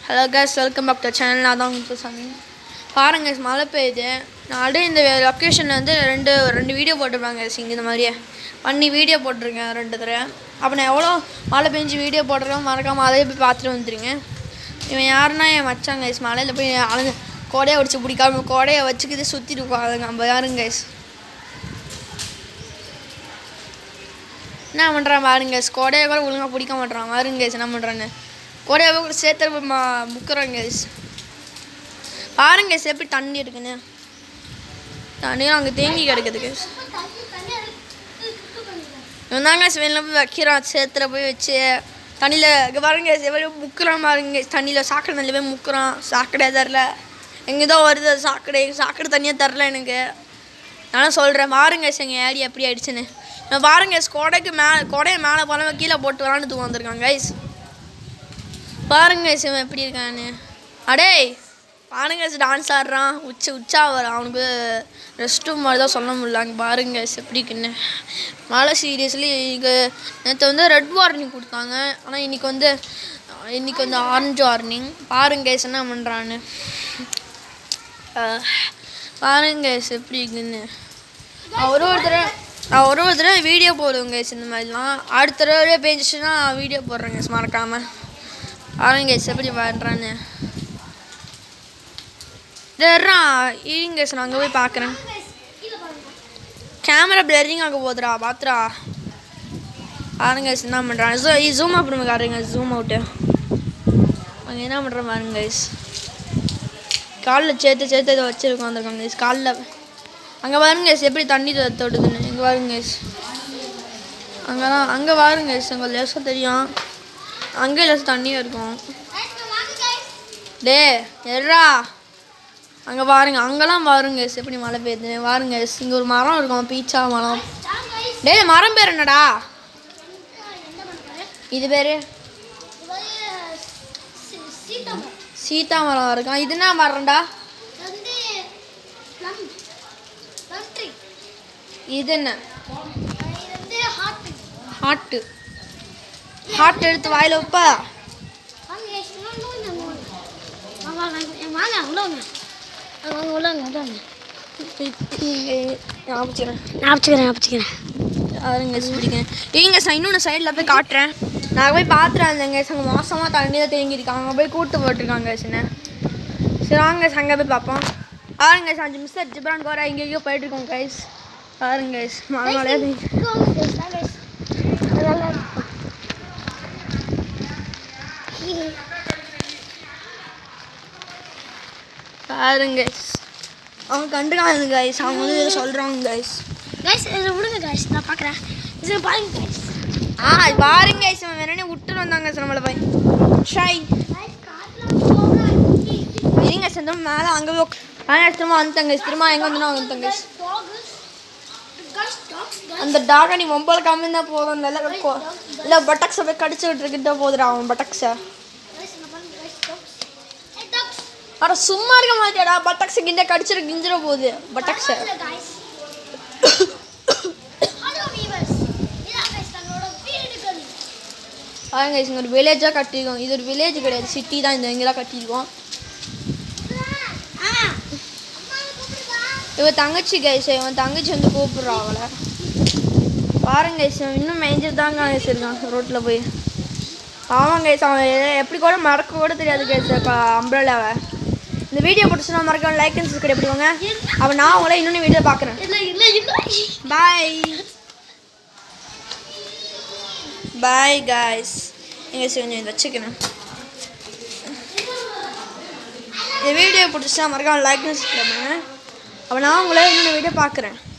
Hello guys, welcome back to channel. நான் தான் உங்களுக்கு சாமி. பாருங்க guys, மழை பெய்யுது. நான் அப்படியே இந்த லொக்கேஷன் வந்து ரெண்டு வீடியோ போட்டிருப்பாங்க guys. இங்கே இந்த மாதிரியே பண்ணி வீடியோ போட்டிருக்கேன் 2 தடவை. அப்போ நான் எவ்வளோ மழை பெஞ்சு வீடியோ போடுறேன் மறக்காமல் அதையே போய் பார்த்துட்டு வந்துடுங்க. இவன் யாருன்னா என் மச்சான் guys. மழையில் போய் அழுது கோடையை வச்சு பிடிக்காம கோடையை வச்சுக்கிது சுற்றிட்டு உட்காந்துங்க. நம்ம யாருங்க guys. என்ன பண்ணுறான் பாருங்க guys. கோடையை கூட ஒழுங்காக பிடிக்க மாட்டேறான் பாருங்க guys. என்ன பண்ணுறான்னு கோடையாவே கூட சேர்த்து முக்குறாங்க guys. பாருங்க guys எப்படி தண்ணி இருக்குன்னு. தண்ணியும் அங்கே தேங்கி கிடக்குது guys. இவன் தாங்க வெளில போய் வைக்கிறான், சேத்துல போய் வச்சு தண்ணியில் இங்கே பாருங்க எப்படி முக்குறான் பாருங்க. தண்ணியில் சாக்கடை தண்ணியில் போய் முக்குறான். சாக்கடையாக தரல, எங்கேதான் வருது சாக்கடை தண்ணியாக தரல எனக்கு. நானும் சொல்கிறேன் பாருங்க எங்கள் ஏடி எப்படி ஆயிடுச்சுன்னு. நான் பாருங்க கோடையை மேலே போனவன் கீழே போட்டு வரான்னு தூங்க வந்திருக்காங்க guys. பாருங்க சிவன் எப்படி இருக்கான்னு. அடே பாருங்க டான்ஸ் ஆடுறான். உச்சா வரான். அவனுக்கு ரெஸ்ட் ரூம் மாதிரி தான் சொல்ல முடியல. அங்கே பாருங்க எப்படி இருக்குன்னு. மழை சீரியஸ்லி இங்கே நேற்று வந்து ரெட் வார்னிங் கொடுத்தாங்க. ஆனால் இன்றைக்கி வந்து ஆரஞ்சு வார்னிங். பாருங்க என்ன பண்ணுறான்னு. பாருங்க எப்படி இருக்குன்னு. நான் ஒரு தடவை வீடியோ போடுவேங்க இந்த மாதிரிலாம். அடுத்த தடவை பேஞ்சிச்சுன்னா வீடியோ போடுறேங்க மறக்காமல். பாருங்க எப்படி பண்ணுறான்னு. இருங்க நான் அங்கே போய் பார்க்குறேன். கேமரா பிளரிங் ஆக போதுடா பாத்துரா. பாருங்க என்ன பண்ணுறான். ஜூம் அப் பண்ணி காட்டுறேங்க. ஜூம் அவுட்டு அங்கே என்ன பண்ணுறேன் பாருங்க கைஸ். காலில் சேர்த்து இதை வச்சுருக்கோம் வந்துருக்காங்க கைஸ். காலில் அங்கே பாருங்க கைஸ் எப்படி தண்ணி தொடுதுன்னு. இங்கே பாருங்க கைஸ். அங்கே பாருங்க கைஸ். அங்கே லேசாக தெரியும். அங்கே லேசாக தண்ணியும் இருக்கும். டே எர்ரா அங்கே பாருங்க. அங்கெல்லாம் பாருங்க எப்படி மழை பெய்யுது பாருங்க. இங்கே ஒரு மரம் இருக்கும், பீச்சா மரம். டே மரம் பேர் என்னடா? இது பேர் சீதா மரம் இருக்கும். இது என்ன மரம்டா? இது என்ன? ஹார்ட் எடுத்து வாயில் வைப்பா. இன்னொன்று சைடில் போய் காட்டுறேன். நான் போய் பார்த்துறேன். இல்லைங்க அங்கே மோசமாக தண்ணியில் தேங்கியிருக்காங்க. அங்கே போய் கூட்டு போட்டிருக்காங்க சின்ன. சரி வாங்க அங்கே போய் பார்ப்போம். பாருங்க 5 மிஸ்டர் ஜிப்ரான் கோரா எங்கேயோ போயிட்டுருக்கோம் கைஸ். பாருங்க கைஸ் மழையே பாருங்க. அவங்க கண்டுக்காது கைஸ். அவங்க வந்து இதை சொல்கிறாங்க கைஸ். இதை விடுங்க கைஸ், நான் பார்க்குறேன். இதை பாருங்க கைஸ். பாருங்க கைஸ். அவன் வேணே விட்டுட்டு வந்தாங்க சார் நம்மளை போய் ஷாய். இருங்க சார் மேலே அங்கே போய் திரும்ப வந்துட்டாங்க. திரும்ப எங்கே வந்துடும் வந்துட்டாங்க. அந்த டாகை நீ மொபைல் கம்மி தான் போதும். இல்லை பட்டக்ஸை போய் கடிச்சு விட்டுருக்கிட்ட போதுடா அவன் பட்டக்ஸை. அட சும்மா இருக்க மாட்டேடா. பட்டக்ஸை கிண்ட கிஞ்சிட போகுது பட்டக்ஸை. பாருங்க இங்கே ஒரு வில்லேஜாக கட்டியிருக்கோம். இது ஒரு வில்லேஜ் கிடையாது, சிட்டி தான். இந்த இங்கெல்லாம் கட்டியிருக்கோம். இவன் தங்கச்சி கைஸ். இவன் தங்கச்சி வந்து கூப்பிட்றா அவளை. பாருங்க கைஸ் இன்னும் மேய்ஞ்சிட்டு தாங்க கைஸ் இருக்கான் ரோட்டில் போய். ஆமாம் கைஸ் அவன் எப்படி கூட மறக்க கூட தெரியாது கைஸ் அம்ப்ரெல்லாவை. இந்த வீடியோ பிடிச்சுன்னா மறக்காம லைக் அண்ட் சப்ஸ்கிரைப் பண்ணிக்கோங்க. அப்போ நான் உங்களை இன்னொன்று வீடியோ பார்க்குறேன். Bye guys. எங்கள் கொஞ்சம் வச்சுக்கிறேன். இந்த வீடியோ பிடிச்சா மறக்காம லைக் அண்ட் சப்ஸ்கிரைப் பண்ணுங்க. அப்போ நான் உங்களை இன்னொன்று வீடியோ பார்க்குறேன்.